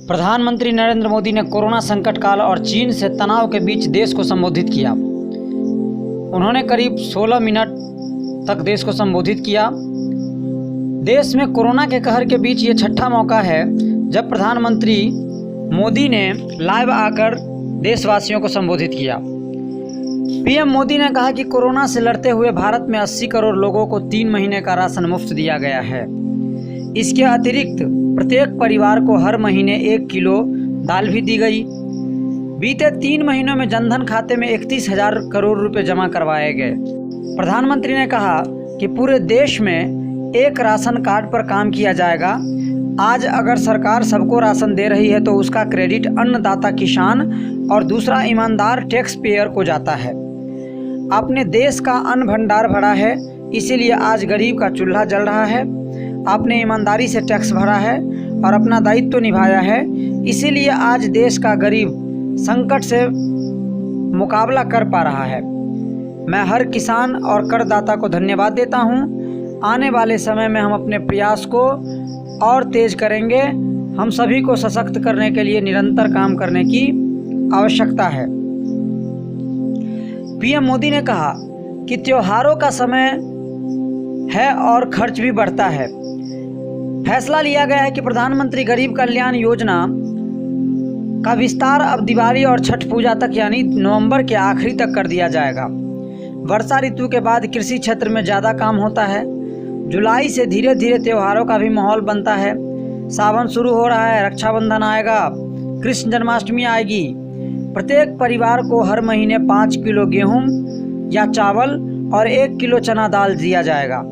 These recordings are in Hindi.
प्रधानमंत्री नरेंद्र मोदी ने कोरोना संकट काल और चीन से तनाव के बीच देश को संबोधित किया। उन्होंने करीब 16 मिनट तक देश को संबोधित किया। देश में कोरोना के कहर के बीच ये छठा मौका है जब प्रधानमंत्री मोदी ने लाइव आकर देशवासियों को संबोधित किया। पीएम मोदी ने कहा कि कोरोना से लड़ते हुए भारत में 80 करोड़ लोगों को 3 महीने का राशन मुफ्त दिया गया है। इसके अतिरिक्त प्रत्येक परिवार को हर महीने 1 किलो दाल भी दी गई। बीते 3 महीनों में जनधन खाते में 31,000 करोड़ रुपए जमा करवाए गए। प्रधानमंत्री ने कहा कि पूरे देश में एक राशन कार्ड पर काम किया जाएगा। आज अगर सरकार सबको राशन दे रही है तो उसका क्रेडिट अन्नदाता किसान और दूसरा ईमानदार टैक्स पेयर को जाता है। आपने देश का अन्न भंडार भरा है, इसीलिए आज गरीब का चूल्हा जल रहा है। आपने ईमानदारी से टैक्स भरा है और अपना दायित्व निभाया है, इसीलिए आज देश का गरीब संकट से मुकाबला कर पा रहा है। मैं हर किसान और करदाता को धन्यवाद देता हूं। आने वाले समय में हम अपने प्रयास को और तेज करेंगे। हम सभी को सशक्त करने के लिए निरंतर काम करने की आवश्यकता है। पीएम मोदी ने कहा कि त्योहारों का समय है और खर्च भी बढ़ता है। फैसला लिया गया है कि प्रधानमंत्री गरीब कल्याण योजना का विस्तार अब दिवाली और छठ पूजा तक यानी नवंबर के आखिरी तक कर दिया जाएगा। वर्षा ऋतु के बाद कृषि क्षेत्र में ज़्यादा काम होता है। जुलाई से धीरे धीरे त्योहारों का भी माहौल बनता है। सावन शुरू हो रहा है, रक्षाबंधन आएगा, कृष्ण जन्माष्टमी आएगी। प्रत्येक परिवार को हर महीने 5 किलो गेहूं या चावल और 1 किलो चना दाल दिया जाएगा।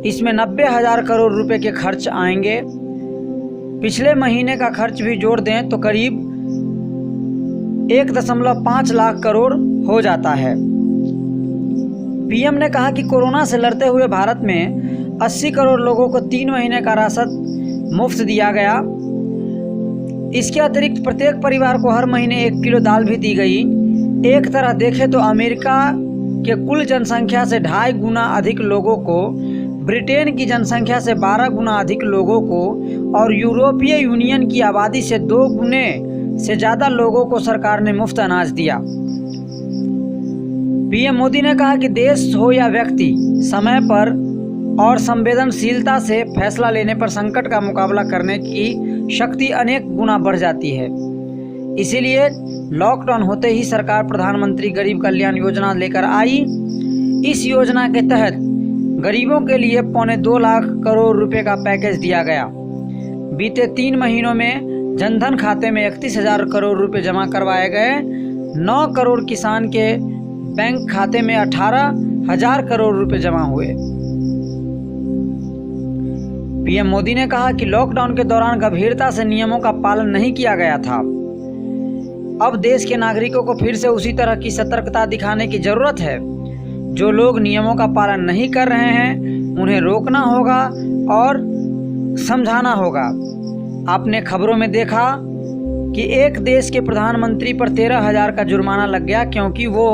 इसमें 90,000 करोड़ रुपए के खर्च आएंगे। पिछले महीने का खर्च भी जोड़ दें तो करीब 1.5 लाख करोड़ हो जाता है। पीएम ने कहा कि कोरोना से लड़ते हुए भारत में 80 करोड़ लोगों को 3 महीने का राशन मुफ्त दिया गया। इसके अतिरिक्त प्रत्येक परिवार को हर महीने 1 किलो दाल भी दी गई। एक तरह देखें तो अमेरिका के कुल जनसंख्या से 2.5 गुना अधिक लोगों को, ब्रिटेन की जनसंख्या से 12 गुना अधिक लोगों को और यूरोपीय यूनियन की आबादी से 2 गुने से ज़्यादा लोगों को सरकार ने मुफ्त अनाज दिया। पीएम मोदी ने कहा कि देश हो या व्यक्ति, समय पर और संवेदनशीलता से फैसला लेने पर संकट का मुकाबला करने की शक्ति अनेक गुना बढ़ जाती है। इसीलिए लॉकडाउन होते ही सरकार प्रधानमंत्री गरीब कल्याण योजना लेकर आई। इस योजना के तहत गरीबों के लिए 2.25 लाख करोड़ रुपए का पैकेज दिया गया। बीते 3 महीनों में जनधन खाते में 31,000 करोड़ रुपए जमा करवाए गए। 9 करोड़ किसान के बैंक खाते में 18,000 करोड़ रुपए जमा हुए। पीएम मोदी ने कहा कि लॉकडाउन के दौरान गंभीरता से नियमों का पालन नहीं किया गया था। अब देश के नागरिकों को फिर से उसी तरह की सतर्कता दिखाने की जरूरत है। जो लोग नियमों का पालन नहीं कर रहे हैं उन्हें रोकना होगा और समझाना होगा। आपने खबरों में देखा कि एक देश के प्रधानमंत्री पर 13,000 का जुर्माना लग गया क्योंकि वो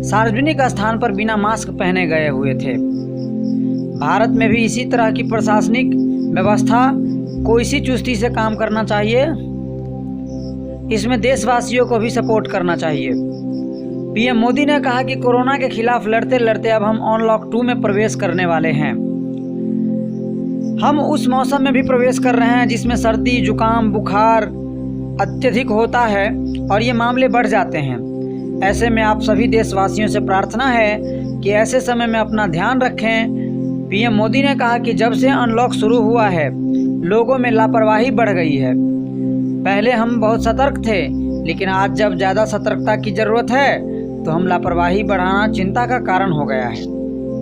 सार्वजनिक स्थान पर बिना मास्क पहने गए हुए थे। भारत में भी इसी तरह की प्रशासनिक व्यवस्था को इसी चुस्ती से काम करना चाहिए। इसमें देशवासियों को भी सपोर्ट करना चाहिए। पीएम मोदी ने कहा कि कोरोना के खिलाफ लड़ते लड़ते अब हम अनलॉक 2 में प्रवेश करने वाले हैं। हम उस मौसम में भी प्रवेश कर रहे हैं जिसमें सर्दी, जुकाम, बुखार अत्यधिक होता है और ये मामले बढ़ जाते हैं। ऐसे में आप सभी देशवासियों से प्रार्थना है कि ऐसे समय में अपना ध्यान रखें। पीएम मोदी ने कहा कि जब से अनलॉक शुरू हुआ है लोगों में लापरवाही बढ़ गई है। पहले हम बहुत सतर्क थे, लेकिन आज जब ज़्यादा सतर्कता की ज़रूरत है तो हम लापरवाही बढ़ाना चिंता का कारण हो गया है।